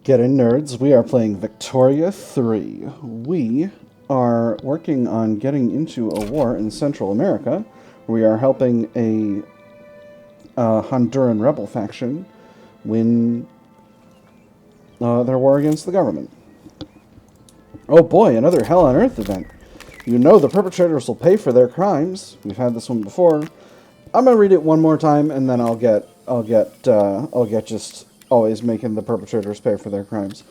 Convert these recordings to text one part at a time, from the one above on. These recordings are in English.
Get in, nerds. We are playing Victoria 3. We are working on getting into a war in Central America. We are helping a Honduran rebel faction win their war against the government. Oh boy, another Hell on Earth event. You know the perpetrators will pay for their crimes. We've had this one before. I'm gonna read it one more time, and then I'll get just always making the perpetrators pay for their crimes.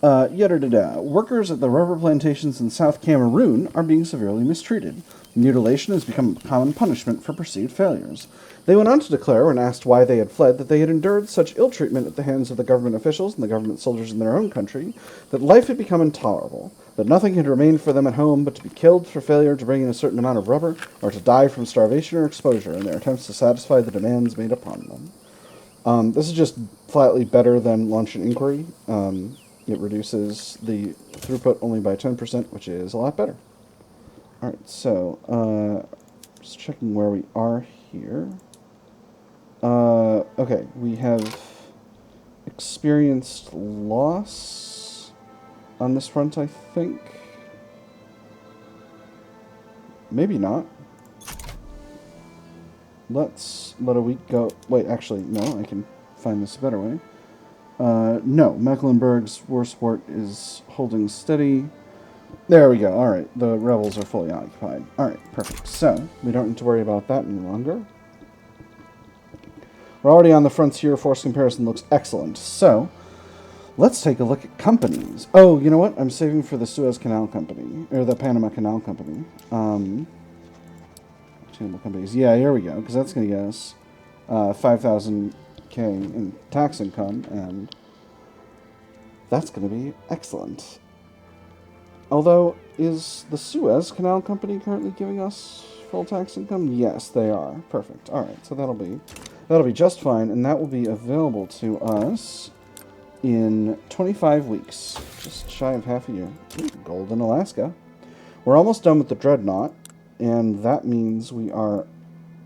Workers at the rubber plantations in South Cameroon are being severely mistreated. Mutilation has become a common punishment for perceived failures. They went on to declare, when asked why they had fled, that they had endured such ill treatment at the hands of the government officials and the government soldiers in their own country that life had become intolerable, that nothing had remained for them at home but to be killed for failure to bring in a certain amount of rubber, or to die from starvation or exposure in their attempts to satisfy the demands made upon them. This is just flatly better than launch an inquiry. It reduces the throughput only by 10%, which is a lot better. Alright, so, just checking where we are here. Okay, we have experienced loss on this front, I think. Maybe not. Let's let a week go. Wait, actually, no, I can find this a better way. No, Mecklenburg's war support is holding steady. There we go. Alright, the rebels are fully occupied. Alright, perfect. So, we don't need to worry about that any longer. We're already on the frontier. Force comparison looks excellent. So, let's take a look at companies. Oh, you know what? I'm saving for the Suez Canal Company, or the Panama Canal Company. Table companies. Yeah, here we go, because that's going to get us 5,000 in tax income, and that's going to be excellent. Although, is the Suez Canal Company currently giving us full tax income? Yes, they are. Perfect. All right, so that'll be just fine, and that will be available to us in 25 weeks, just shy of half a year. Ooh, gold in Alaska. We're almost done with the dreadnought, and that means we are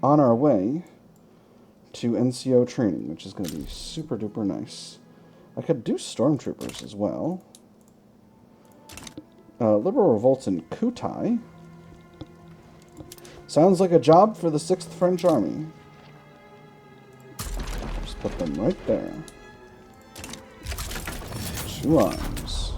on our way to NCO training, which is going to be super duper nice. I could do stormtroopers as well. Liberal revolts in Kutai. Sounds like a job for the 6th French Army. Just put them right there. 2 arms.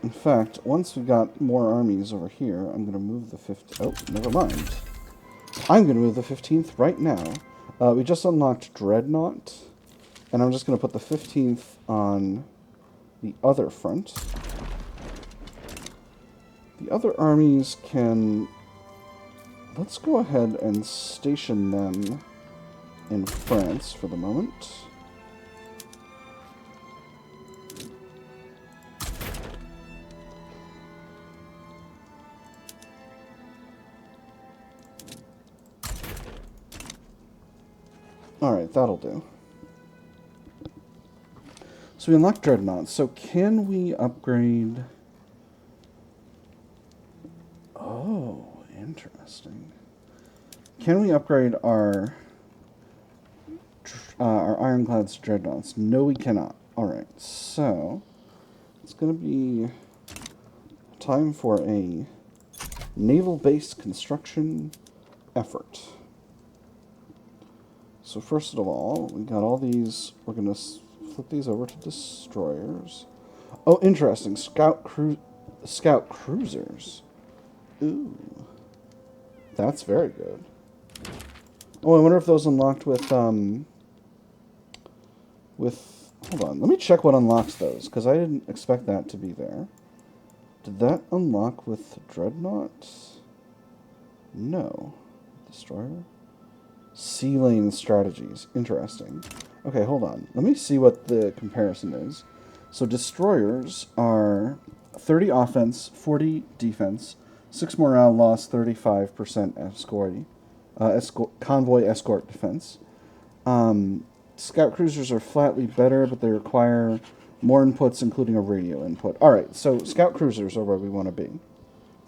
In fact, once we got more armies over here, I'm going to move the 15th... Oh, never mind. I'm going to move the 15th right now. We just unlocked Dreadnought, and I'm just going to put the 15th on the other front. The other armies can... Let's go ahead and station them in France for the moment. Alright, that'll do. So we unlocked Dreadnoughts. So can we upgrade... Oh, interesting. Can we upgrade our ironclads to Dreadnoughts? No, we cannot. Alright, so it's going to be time for a naval-based construction effort. So first of all, we got all these. We're going to flip these over to destroyers. Oh, interesting. Scout cruisers. Ooh. That's very good. Oh, I wonder if those unlocked with... Hold on. Let me check what unlocks those, because I didn't expect that to be there. Did that unlock with Dreadnoughts? No. Destroyer? Sea lane strategies. Interesting. Okay, hold on. Let me see what the comparison is. So destroyers are 30 offense, 40 defense, 6 morale loss, 35% convoy escort defense. Scout cruisers are flatly better, but they require more inputs, including a radio input. Alright, so scout cruisers are where we want to be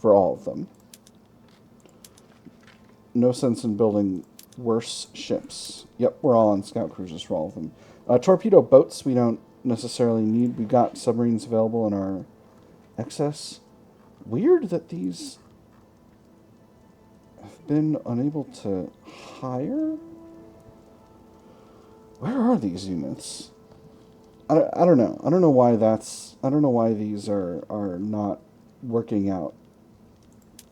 for all of them. No sense in building worse ships. Yep, we're all on scout cruisers for all of them. Torpedo boats we don't necessarily need. We got submarines available in our excess. Weird that these have been unable to hire? Where are these units? I don't know. I don't know why that's... I don't know why these are not working out.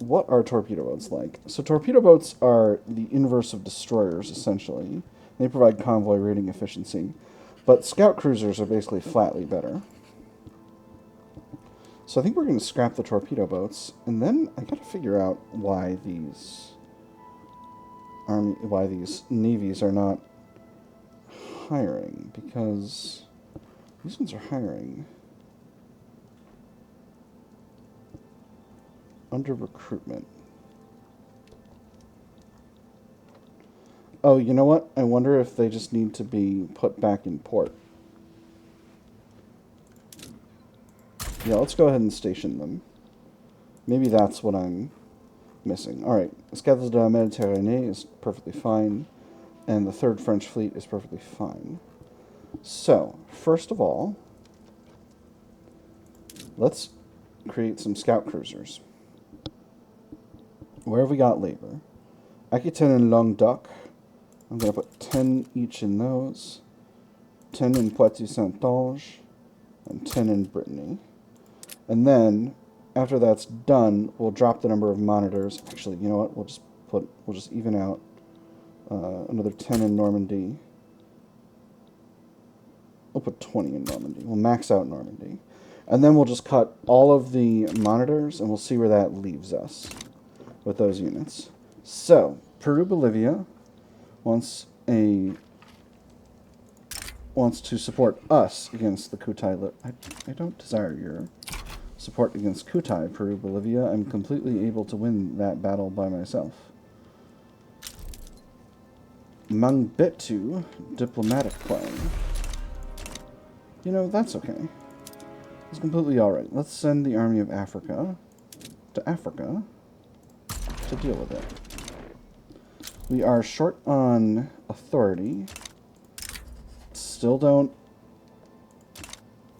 What are torpedo boats like? So torpedo boats are the inverse of destroyers, essentially. They provide convoy raiding efficiency. But scout cruisers are basically flatly better. So I think we're going to scrap the torpedo boats, and then I got to figure out why these navies are not hiring, because these ones are hiring. Under recruitment. Oh, you know what? I wonder if they just need to be put back in port. Yeah, let's go ahead and station them. Maybe that's what I'm missing. Alright, Escadre de la Méditerranée is perfectly fine, and the 3rd French Fleet is perfectly fine. So, first of all, let's create some scout cruisers. Where have we got labor? Aquitaine and Languedoc. I'm going to put 10 each in those. 10 in Poitou-Saintonge. And 10 in Brittany. And then, after that's done, we'll drop the number of monitors. Actually, you know what? We'll just even out another 10 in Normandy. We'll put 20 in Normandy. We'll max out Normandy. And then we'll just cut all of the monitors, and we'll see where that leaves us with those units. So, Peru-Bolivia wants to support us against the Kutai. I don't desire your support against Kutai, Peru-Bolivia. I'm completely able to win that battle by myself. Mangbetu, diplomatic play. You know, that's okay. It's completely alright. Let's send the Army of Africa to Africa to deal with it. We are short on authority. Still don't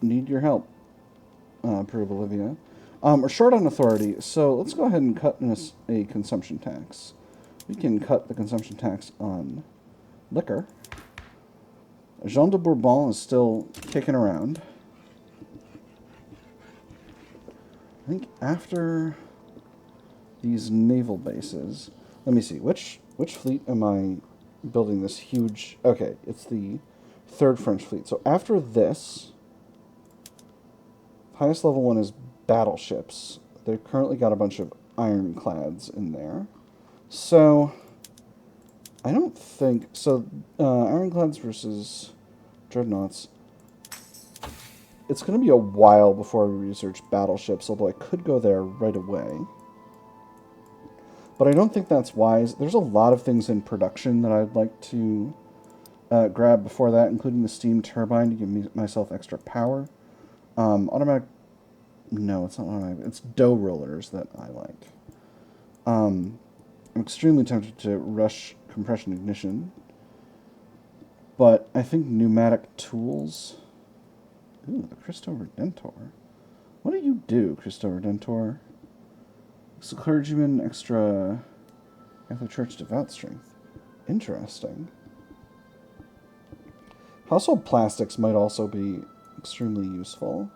need your help, Peru-Bolivia. We're short on authority, so let's go ahead and cut a consumption tax. We can cut the consumption tax on liquor. Jean de Bourbon is still kicking around. I think after these naval bases, let me see, which fleet am I building this huge... Okay, it's the 3rd French Fleet. So after this, highest level one is battleships. They've currently got a bunch of ironclads in there. So, I don't think... So, ironclads versus dreadnoughts. It's going to be a while before we research battleships, although I could go there right away. But I don't think that's wise. There's a lot of things in production that I'd like to grab before that, including the steam turbine to give myself extra power. Automatic... No, it's not automatic. It's dough rollers that I like. I'm extremely tempted to rush compression ignition. But I think pneumatic tools... Ooh, the Cristo Redentor. What do you do, Cristo Redentor? It's a clergyman, extra Catholic Church devout strength. Interesting. Household plastics might also be extremely useful.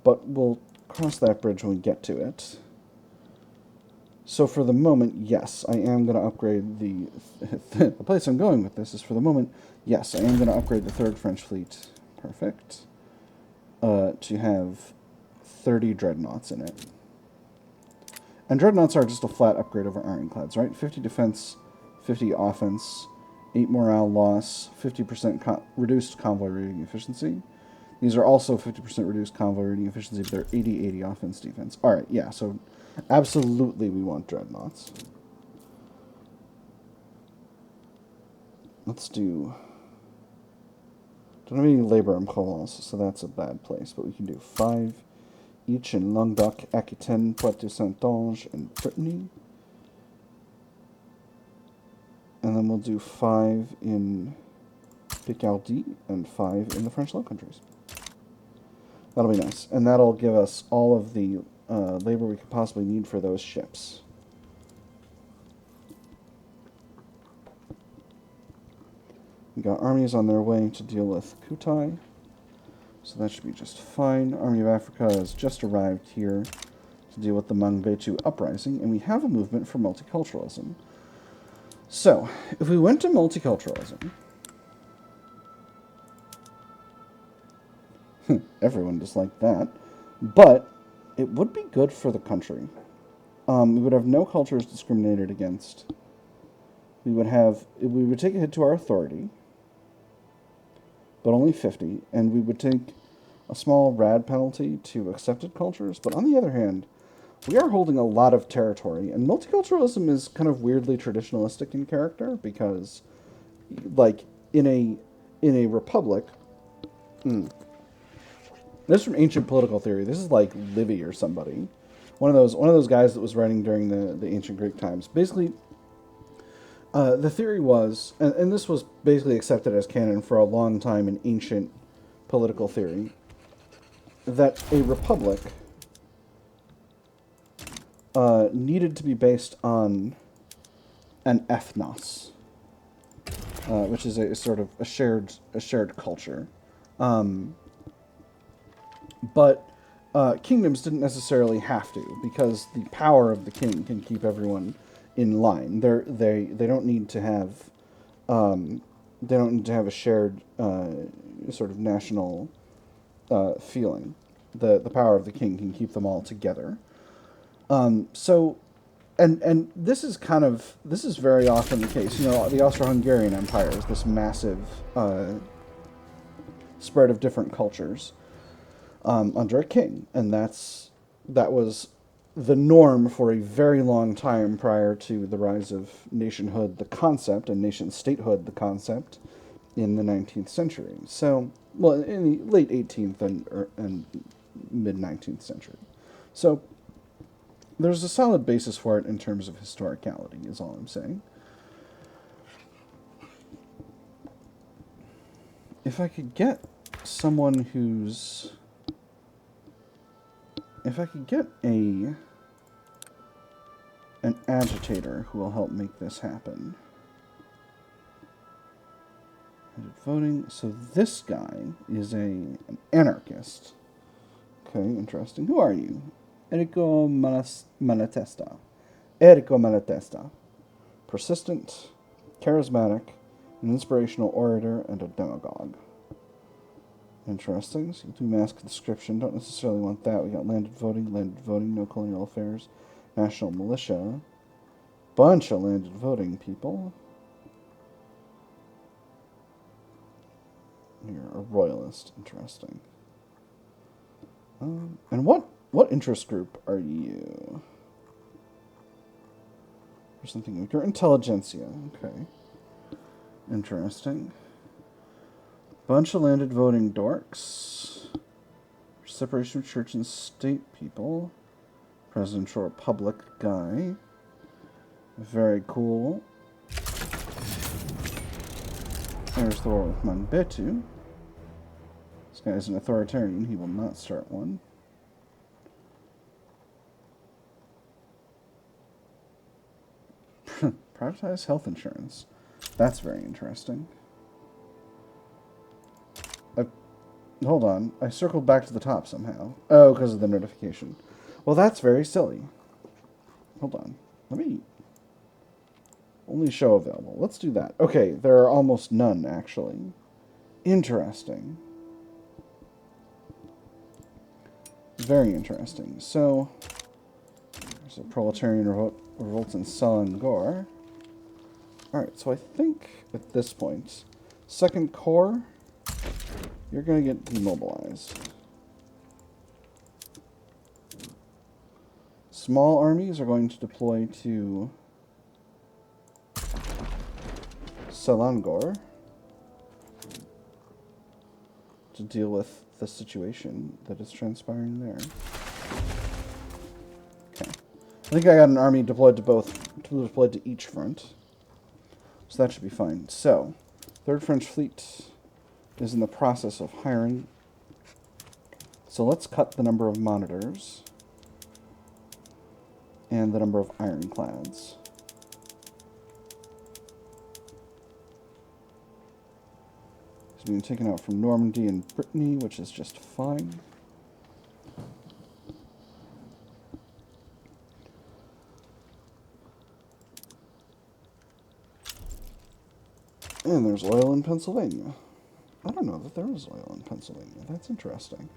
But we'll cross that bridge when we get to it. So for the moment, yes, I am going to upgrade the... the place I'm going with this is for the moment, yes, I am going to upgrade the 3rd French Fleet. Perfect. To have 30 dreadnoughts in it. And dreadnoughts are just a flat upgrade over ironclads, right? 50 defense, 50 offense, 8 morale loss, 50% reduced convoy rating efficiency. These are also 50% reduced convoy rating efficiency, but they're 80-80 offense defense. Alright, yeah, so absolutely we want dreadnoughts. Let's do... Don't have any labor in Provence, so that's a bad place, but we can do 5 each in Languedoc, Aquitaine, Poitou-Saintonge, and Brittany. then we'll do 5 in Picardy and 5 in the French Low Countries. That'll be nice. And that'll give us all of the labor we could possibly need for those ships. We got armies on their way to deal with Kutai. So that should be just fine. Army of Africa has just arrived here to deal with the Mangbetu uprising, and we have a movement for multiculturalism. So, if we went to multiculturalism, everyone disliked that, but it would be good for the country. We would have no cultures discriminated against. We would take a hit to our authority, but only 50, and we would take a small rad penalty to accepted cultures. But on the other hand, we are holding a lot of territory, and multiculturalism is kind of weirdly traditionalistic in character, because, like, in a republic, this is from ancient political theory. This is like Livy or somebody, one of those guys that was writing during the ancient Greek times. Basically, the theory was, and this was basically accepted as canon for a long time in ancient political theory, that a republic needed to be based on an ethnos, which is a sort of a shared culture. But kingdoms didn't necessarily have to, because the power of the king can keep everyone in line. They don't need to have a shared sort of national feeling. The power of the king can keep them all together. So, and this is very often the case. You know, the Austro-Hungarian Empire is this massive spread of different cultures under a king, and that was the norm for a very long time prior to the rise of nationhood, the concept, and nation-statehood, the concept, in the 19th century. So, well, in the late 18th and mid-19th century. So, there's a solid basis for it in terms of historicality, is all I'm saying. If I could get someone who's... If I could get an agitator who will help make this happen. Voting. So this guy is an anarchist. Okay, interesting. Who are you? Enrico Malatesta. Enrico Malatesta. Persistent, charismatic, an inspirational orator, and a demagogue. Interesting. So you do mass conscription. Don't necessarily want that. We got landed voting, no colonial affairs, national militia. Bunch of landed voting people. You're a royalist. Interesting. And what interest group are you? Or something like your intelligentsia. Okay. Interesting. Bunch of landed voting dorks. Separation of church and state people. Presidential republic guy. Very cool. There's the war with Mangbetu. This guy is an authoritarian. He will not start one. Privatize health insurance. That's very interesting. Hold on. I circled back to the top somehow. Oh, because of the notification. Well, that's very silly. Hold on. Let me... Only show available. Let's do that. Okay, there are almost none, actually. Interesting. Very interesting. So, there's a proletarian revolt in Selangor. Alright, so I think at this point, Second Corps, you're going to get demobilized. Small armies are going to deploy to Selangor to deal with the situation that is transpiring there. Okay. I think I got an army deployed to each front. So that should be fine. So, Third French Fleet is in the process of hiring. So let's cut the number of monitors and the number of ironclads. It's being taken out from Normandy and Brittany, which is just fine. And there's oil in Pennsylvania. I don't know that there is oil in Pennsylvania. That's interesting.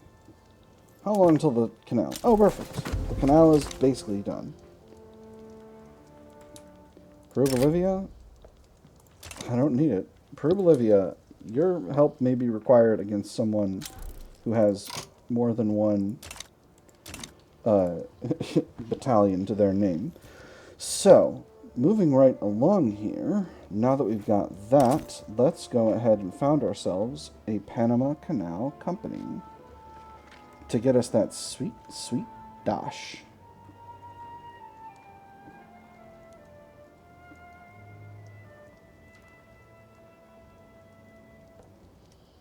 How long until the canal? Oh, perfect. The canal is basically done. Peru, Bolivia? I don't need it. Peru, Bolivia, your help may be required against someone who has more than one battalion to their name. So, moving right along here, now that we've got that, let's go ahead and found ourselves a Panama Canal company to get us that sweet, sweet dosh.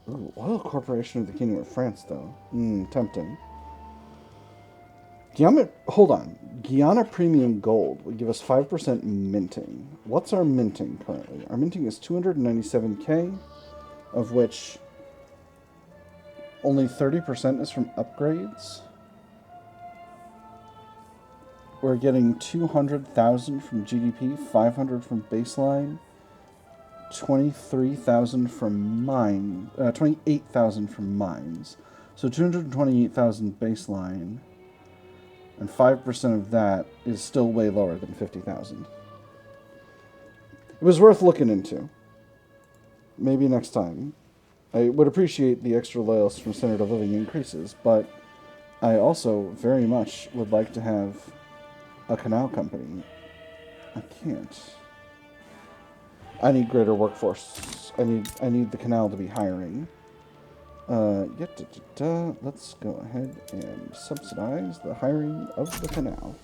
Ooh, Oil Corporation of the Kingdom of France, though. Tempting. Hold on. Guyana Premium Gold would give us 5% minting. What's our minting currently? Our minting is 297k, of which only 30% is from upgrades. We're getting 200,000 from GDP, 500 from baseline, 23,000 from mine, 28,000 from mines. So 228,000 baseline. And 5% of that is still way lower than 50,000. It was worth looking into. Maybe next time. I would appreciate the extra loyalists from standard of living increases, but I also very much would like to have a canal company. I can't. I need greater workforce. I need the canal to be hiring. Let's go ahead and subsidize the hiring of the canal.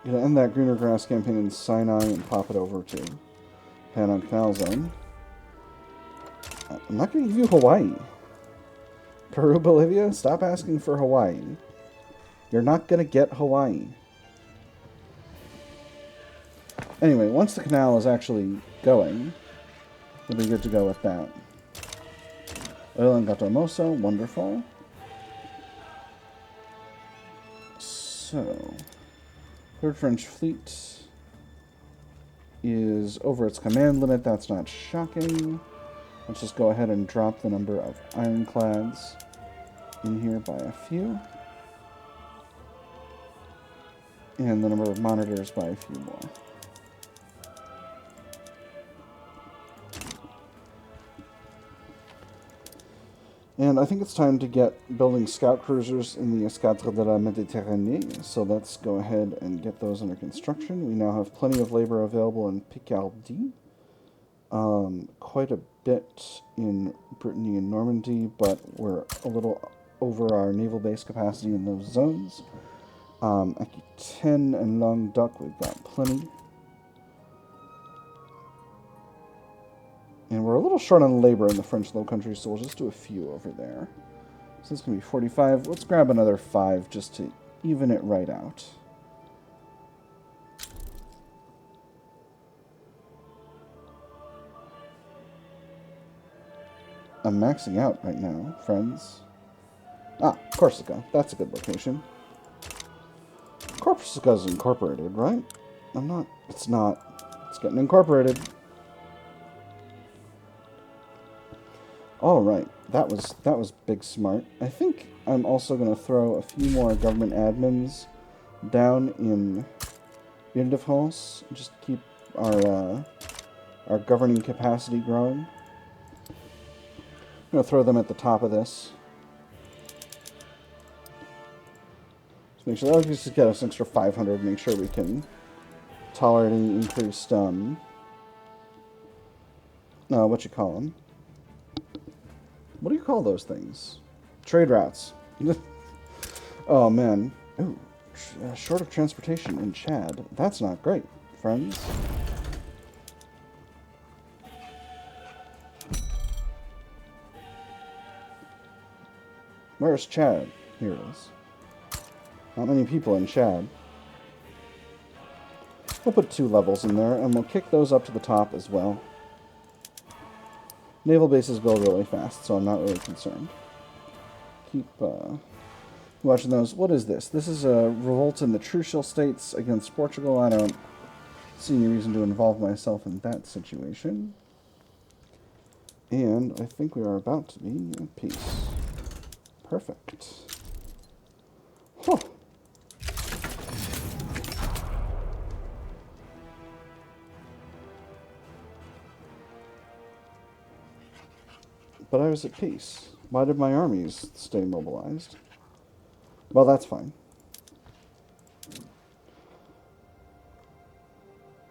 Gonna end that greener grass campaign in Sinai and pop it over to Panama Canal Zone. I'm not gonna give you Hawaii. Peru, Bolivia, stop asking for Hawaii. You're not going to get Hawaii. Anyway, once the canal is actually going, we'll be good to go with that. Oil and Gato Moso, wonderful. So, Third French Fleet is over its command limit. That's not shocking. Let's just go ahead and drop the number of ironclads in here by a few. And the number of monitors by a few more. And I think it's time to get building scout cruisers in the Escadre de la Méditerranée. So let's go ahead and get those under construction. We now have plenty of labor available in Picardy. Quite a bit in Brittany and Normandy, but we're a little over our naval base capacity in those zones. Aquitaine and Languedoc, we've got plenty. And we're a little short on labor in the French Low Countries, so we'll just do a few over there. So this is going to be 45. Let's grab another 5 just to even it right out. I'm maxing out right now, friends. Ah, Corsica. That's a good location. Corsica's incorporated, right? It's not. It's getting incorporated. Alright, that was big smart. I think I'm also going to throw a few more government admins down in Ile-de-France, just to keep our governing capacity growing. I'm going to throw them at the top of this. Just make sure, let's just get us an extra 500, make sure we can tolerate any increased, what you call them? What do you call those things? Trade routes. Oh, man. Ooh, short of transportation in Chad. That's not great, friends. Where's Chad? Here it is. Not many people in Chad. We'll put 2 levels in there, and we'll kick those up to the top as well. Naval bases build really fast, so I'm not really concerned. Keep watching those. What is this? This is a revolt in the Trucial States against Portugal. I don't see any reason to involve myself in that situation. And I think we are about to be at peace. Perfect. Huh. But I was at peace. Why did my armies stay mobilized? Well, that's fine.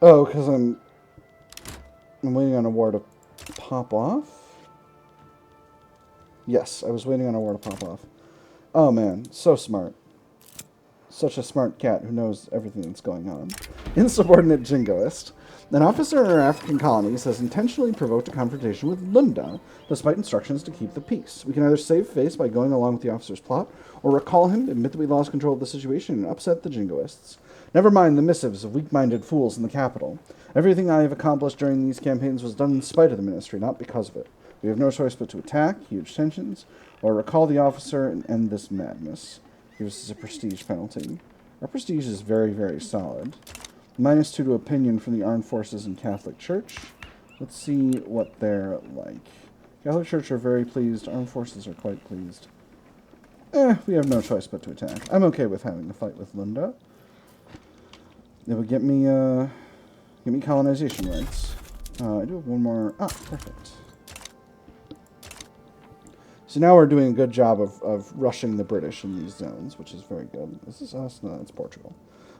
Oh, because I'm waiting on a war to pop off? Yes, I was waiting on a war to pop off. Oh man, so smart. Such a smart cat who knows everything that's going on. Insubordinate jingoist. An officer in our African colonies has intentionally provoked a confrontation with Lunda, despite instructions to keep the peace. We can either save face by going along with the officer's plot, or recall him, admit that we lost control of the situation, and upset the jingoists. Never mind the missives of weak-minded fools in the capital. Everything I have accomplished during these campaigns was done in spite of the ministry, not because of it. We have no choice but to attack, huge tensions, or recall the officer and end this madness. Gives us a prestige penalty. Our prestige is very, very solid. -2 to opinion from the armed forces and Catholic Church. Let's see what they're like. Catholic Church are very pleased. Armed forces are quite pleased. We have no choice but to attack. I'm okay with having the fight with Lunda. It would get me colonization rights. I do have one more. Ah, perfect. So now we're doing a good job of rushing the British in these zones, which is very good. Is this us? No, it's Portugal.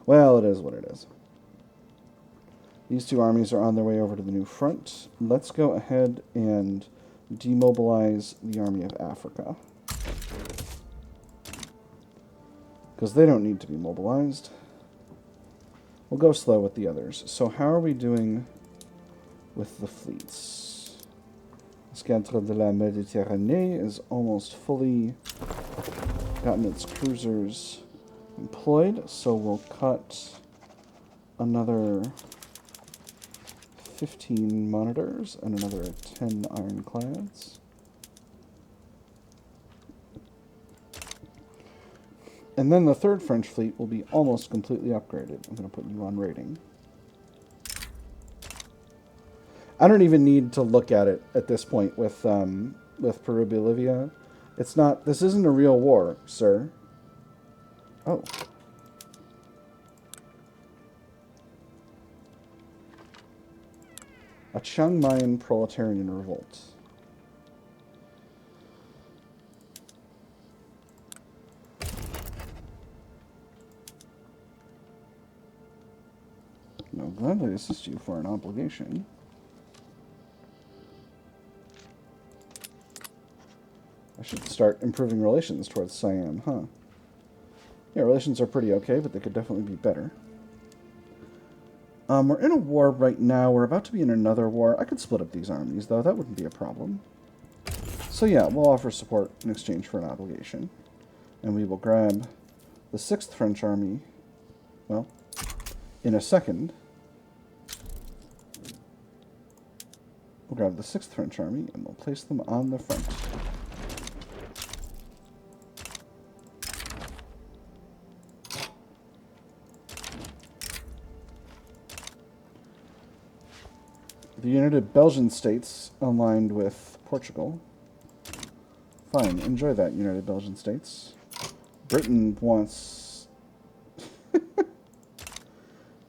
Well, it is what it is. These 2 armies are on their way over to the new front. Let's go ahead and demobilize the Army of Africa. Because they don't need to be mobilized. We'll go slow with the others. So how are we doing with the fleets? Escadre de la Méditerranée is almost fully gotten its cruisers employed, so we'll cut another 15 monitors and another 10 ironclads. And then the 3rd French fleet will be almost completely upgraded. I'm going to put you on rating. I don't even need to look at it at this point with Peru Bolivia. It's not. This isn't a real war, sir. Oh. A Chiang Mayan proletarian revolt. No, gladly assist you for an obligation. I should start improving relations towards Siam, huh? Yeah, relations are pretty okay, but they could definitely be better. We're in a war right now. We're about to be in another war. I could split up these armies, though. That wouldn't be a problem. So yeah, we'll offer support in exchange for an obligation. And we will grab the 6th French Army, well, in a second. We'll grab the 6th French Army, and we'll place them on the front. The United Belgian States aligned with Portugal. Fine, enjoy that, United Belgian States. Britain wants...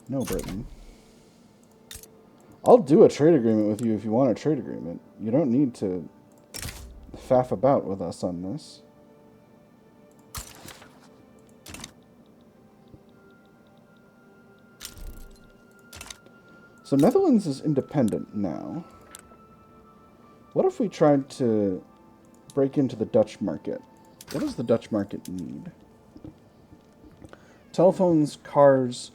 No, Britain. I'll do a trade agreement with you if you want a trade agreement. You don't need to faff about with us on this. So Netherlands is independent now. What if we tried to break into the Dutch market. What does the Dutch market need? Telephones, cars,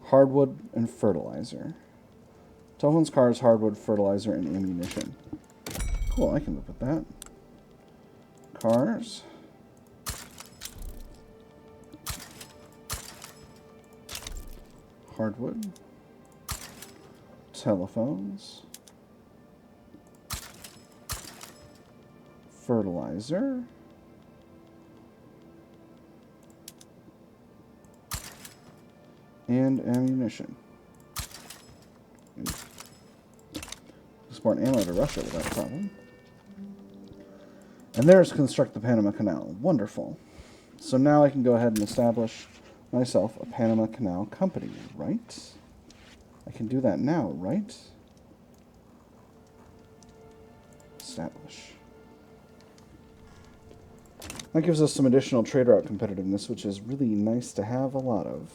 hardwood, and fertilizer. Telephones, cars, hardwood, fertilizer, and ammunition. Cool, I can live with that. Cars. Hardwood. Telephones. Fertilizer. And ammunition. Export ammo to Russia without a problem. And there's construct the Panama Canal. Wonderful. So now I can go ahead and establish myself a Panama Canal company, right? I can do that now, right? Establish. That gives us some additional trade route competitiveness, which is really nice to have a lot of.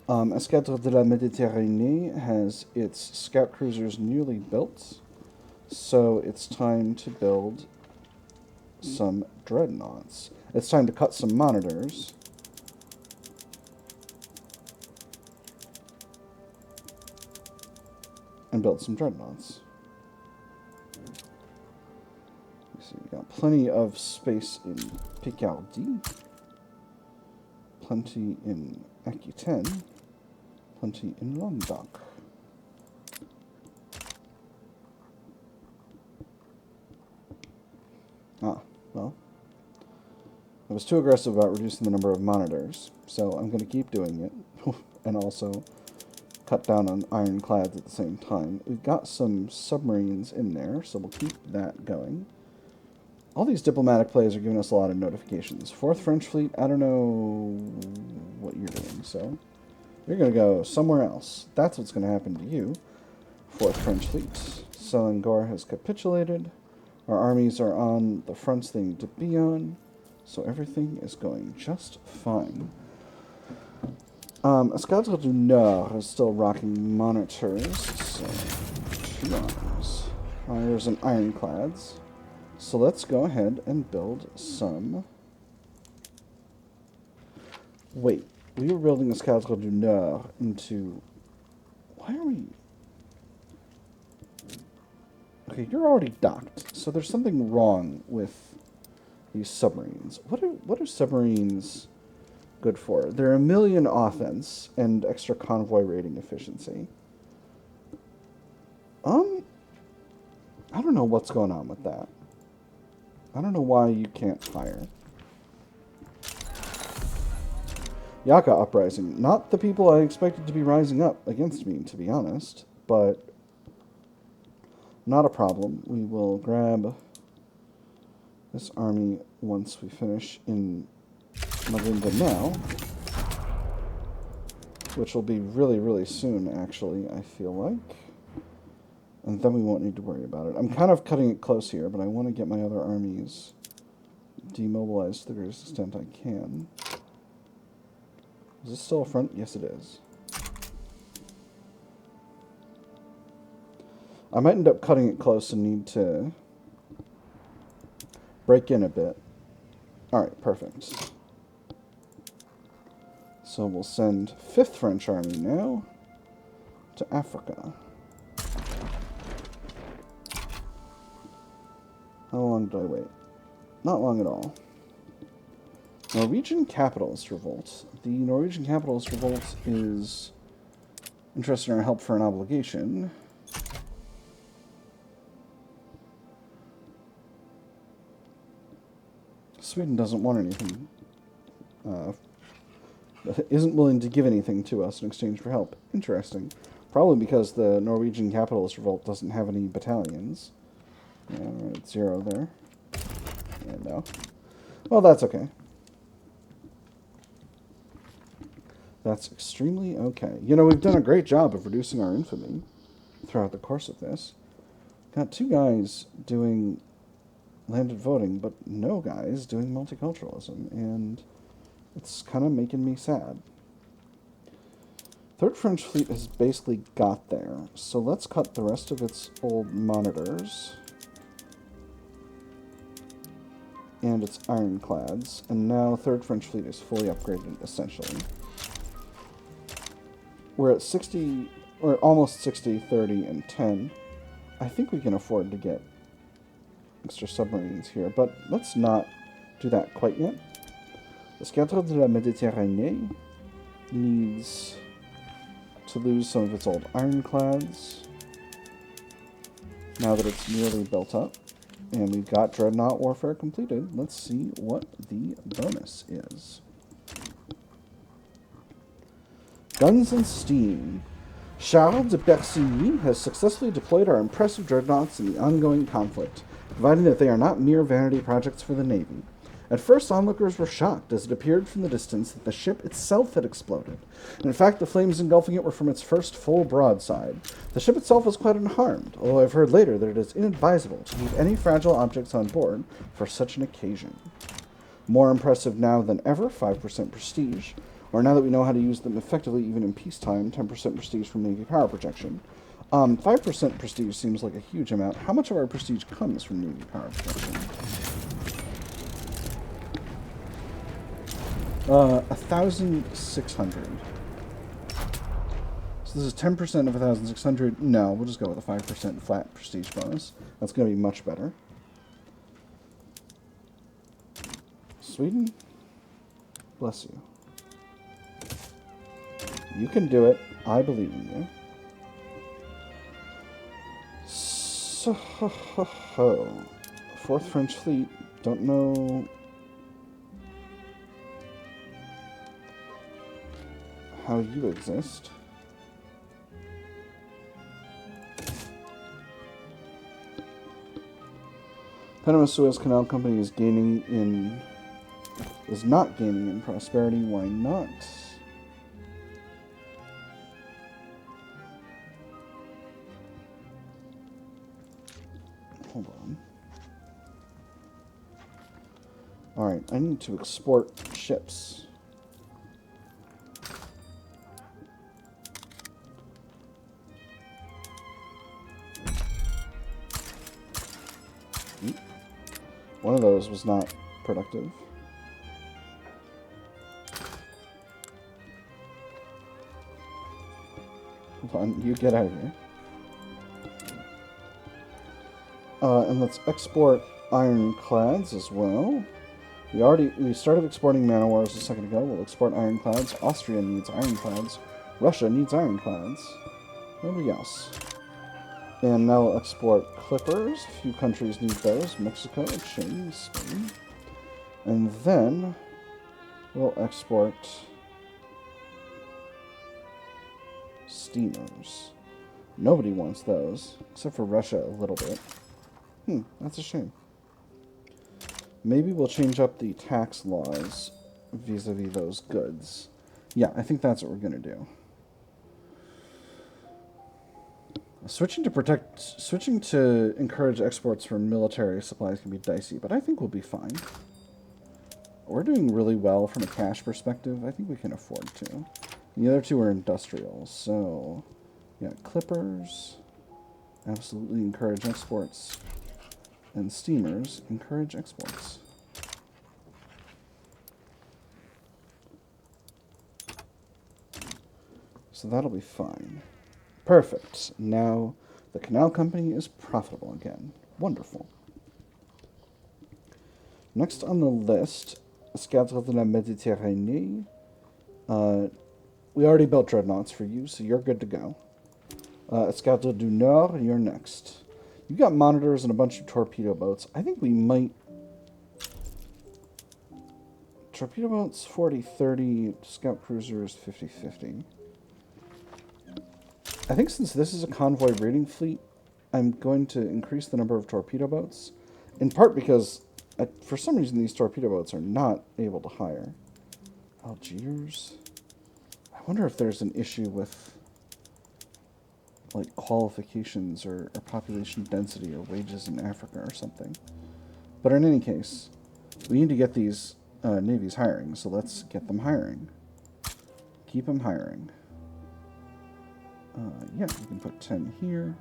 Escadre de la Méditerranée has its scout cruisers nearly built, so it's time to build some dreadnoughts. It's time to cut some monitors. And build some dreadnoughts. So we got plenty of space in Picardy, plenty in Aquitaine, plenty in Languedoc. Well, I was too aggressive about reducing the number of monitors, so I'm going to keep doing it, and also cut down on ironclads at the same time. We've got some submarines in there, so we'll keep that going. All these diplomatic plays are giving us a lot of notifications. 4th French Fleet, I don't know what you're doing, so you're going to go somewhere else. That's what's going to happen to you, 4th French Fleet. Selangor has capitulated. Our armies are on the fronts they need to be on, so everything is going just fine. Escadre du Nord is still rocking monitors, so 2 armies. There's an ironclads. So let's go ahead and build some... Wait, we were building Escadre du Nord into... Why are we... Okay, you're already docked, so there's something wrong with these submarines. What are submarines good for? They're 1,000,000 offense and extra convoy rating efficiency. I don't know what's going on with that. I don't know why you can't fire. Yaka uprising. Not the people I expected to be rising up against me, to be honest, but not a problem. We will grab this army once we finish in Malinda now, which will be really, really soon, actually, I feel like. And then we won't need to worry about it. I'm kind of cutting it close here, but I want to get my other armies demobilized to the greatest extent I can. Is this still a front? Yes, it is. I might end up cutting it close and need to break in a bit. Alright, perfect. So we'll send 5th French Army now to Africa. How long did I wait? Not long at all. Norwegian capitalist revolt. The Norwegian capitalist revolt is interested in our help for an obligation. Sweden doesn't want anything. Isn't willing to give anything to us in exchange for help. Interesting. Probably because the Norwegian capitalist revolt doesn't have any battalions. Yeah, we're at 0 there. Yeah, no. Well, that's okay. That's extremely okay. You know, we've done a great job of reducing our infamy throughout the course of this. Got 2 guys doing landed voting, but no guys doing multiculturalism, and it's kind of making me sad. 3rd French Fleet has basically got there, so let's cut the rest of its old monitors and its ironclads. And now 3rd French Fleet is fully upgraded, essentially. We're at 60, or almost 60, 30, and 10. I think we can afford to get extra submarines here, but let's not do that quite yet. L'escadre de la Méditerranée needs to lose some of its old ironclads now that it's nearly built up. And we've got dreadnought warfare completed. Let's see what the bonus is. Guns and steam. Charles de Persigny has successfully deployed our impressive dreadnoughts in the ongoing conflict, providing that they are not mere vanity projects for the Navy. At first, onlookers were shocked as it appeared from the distance that the ship itself had exploded. And in fact, the flames engulfing it were from its first full broadside. The ship itself was quite unharmed, although I've heard later that it is inadvisable to keep any fragile objects on board for such an occasion. More impressive now than ever, 5% prestige, or now that we know how to use them effectively even in peacetime, 10% prestige from Navy power projection. 5% prestige seems like a huge amount. How much of our prestige comes from Navy power projection? 1,600. So this is 10% of 1,600. No, we'll just go with a 5% flat prestige bonus. That's going to be much better. Sweden, bless you. You can do it. I believe in you. So, 4th French Fleet. Don't know how you exist. Panama Suez Canal Company is not gaining in prosperity. Why not? Hold on. Alright, I need to export ships. One of those was not productive. Hold on, you get out of here. And let's export ironclads as well. We started exporting man o' wars a second ago. We'll export ironclads. Austria needs ironclads. Russia needs ironclads. Nobody else. And now we'll export clippers. A few countries need those. Mexico, Chile, Spain. And then we'll export steamers. Nobody wants those, except for Russia a little bit. That's a shame. Maybe we'll change up the tax laws vis-a-vis those goods. Yeah, I think that's what we're going to do. Switching to encourage exports for military supplies can be dicey, but I think we'll be fine. We're doing really well from a cash perspective. I think we can afford to. The other two are industrial, so yeah, clippers, absolutely encourage exports, and steamers encourage exports. So that'll be fine. Perfect. Now the canal company is profitable again. Wonderful. Next on the list, Escadre de la Méditerranée. We already built dreadnoughts for you, so you're good to go. Escadre du Nord, you're next. You got monitors and a bunch of torpedo boats. I think we might... Torpedo boats 40-30, scout cruisers 50-50. I think since this is a convoy raiding fleet, I'm going to increase the number of torpedo boats. In part because, for some reason, these torpedo boats are not able to hire. Algiers? I wonder if there's an issue with, like, qualifications or population density or wages in Africa or something. But in any case, we need to get these navies hiring, so let's get them hiring. Keep them hiring. Yeah, we can put 10 here.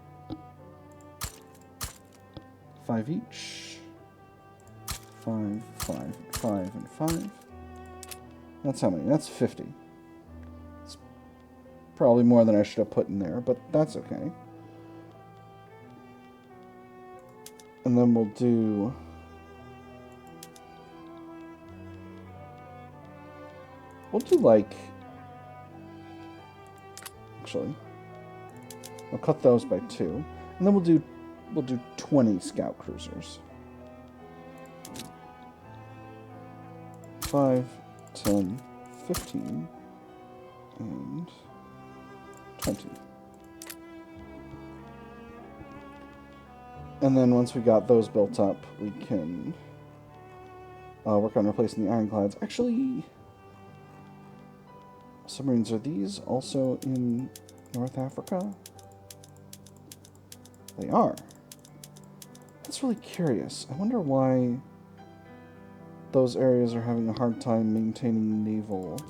5 each. 5, 5, 5, and 5. That's how many? That's 50. It's probably more than I should have put in there, but that's okay. And then we'll do... We'll do like... Actually, I'll cut those by 2. And then we'll do 20 scout cruisers. 5, 10, 15, and 20. And then once we got those built up, we can work on replacing the ironclads. Actually, submarines, are these also in North Africa? They are. That's really curious. I wonder why those areas are having a hard time maintaining naval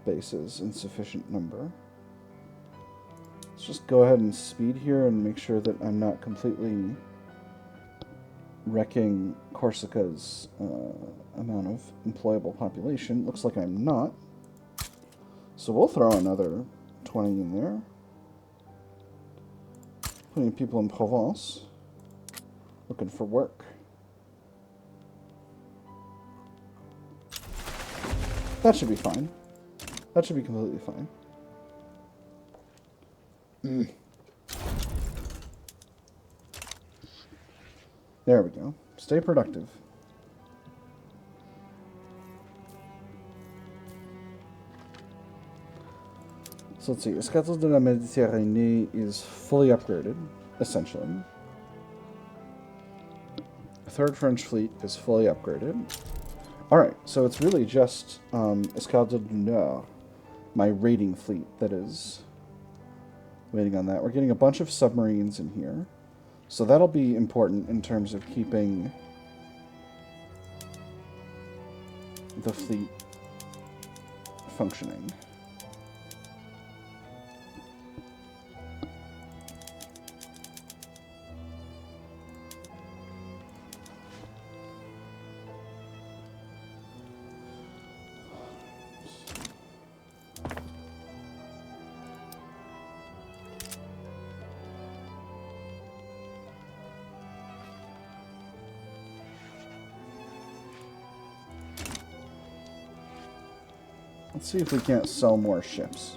bases in sufficient number. Let's just go ahead and speed here and make sure that I'm not completely wrecking Corsica's amount of employable population. Looks like I'm not. So we'll throw another 20 in there. Plenty of people in Provence looking for work. That should be fine. That should be completely fine. There we go. Stay productive. So let's see. Escadrille de la Méditerranée is fully upgraded, essentially. The Third French Fleet is fully upgraded. Alright, so it's really just Escadrille du Nord, my raiding fleet, that is waiting on that. We're getting a bunch of submarines in here. So that'll be important in terms of keeping the fleet functioning. Let's see if we can't sell more ships.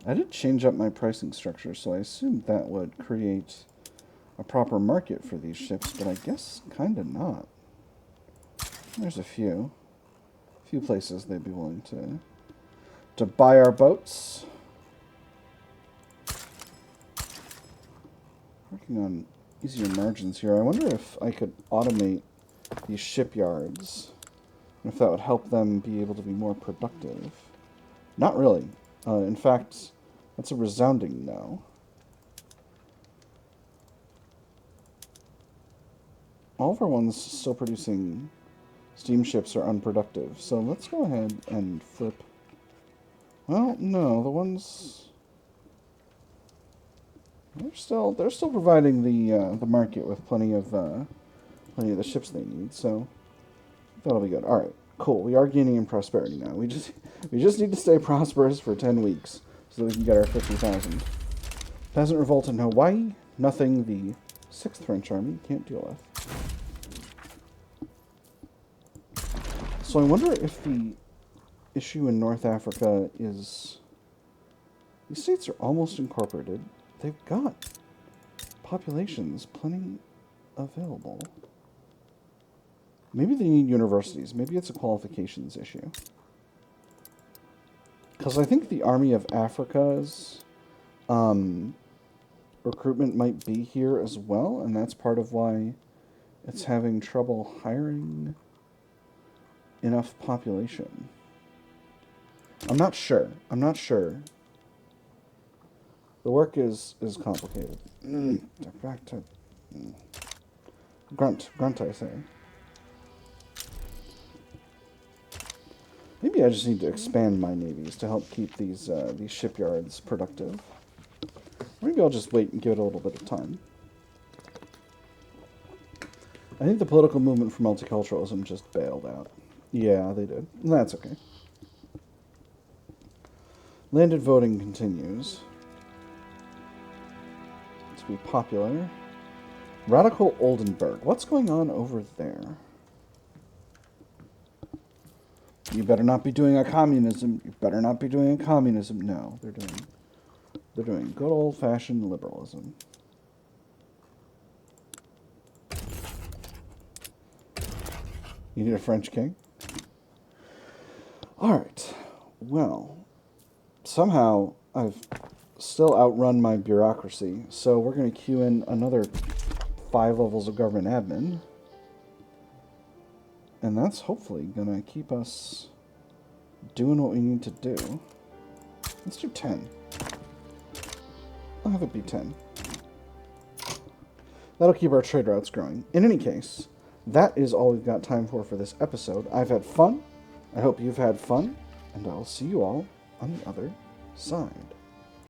I did change up my pricing structure, so I assumed that would create a proper market for these ships, but I guess kind of not. There's a few places they'd be willing to buy our boats. Working on easier margins here. I wonder if I could automate these shipyards, and if that would help them be able to be more productive. Not really. In fact, that's a resounding no. All of our ones still producing steamships are unproductive, so let's go ahead and flip. Well, no, the ones they're still providing the market with plenty of the ships they need, so that'll be good. All right, cool. We are gaining in prosperity now. We just need to stay prosperous for 10 weeks so that we can get our 50,000. Peasant revolt in Hawaii. Nothing the 6th French Army can't deal with. So I wonder if the issue in North Africa is these states are almost incorporated. They've got populations plenty available. Maybe they need universities. Maybe it's a qualifications issue. Because I think the Army of Africa's recruitment might be here as well, and that's part of why it's having trouble hiring enough population. I'm not sure. The work is complicated. Back to grunt, I say. Maybe I just need to expand my navies to help keep these shipyards productive. Maybe I'll just wait and give it a little bit of time. I think the political movement for multiculturalism just bailed out. Yeah, they did. That's okay. Landed voting continues. To be popular. Radical Oldenburg. What's going on over there? You better not be doing a communism. You better not be doing a communism. No, they're doing good old-fashioned liberalism. You need a French king? Alright. Well, somehow I've still outrun my bureaucracy, so we're going to queue in another 5 levels of government admin. And that's hopefully going to keep us doing what we need to do. Let's do 10. I'll have it be 10. That'll keep our trade routes growing. In any case, that is all we've got time for this episode. I've had fun. I hope you've had fun. And I'll see you all on the other side.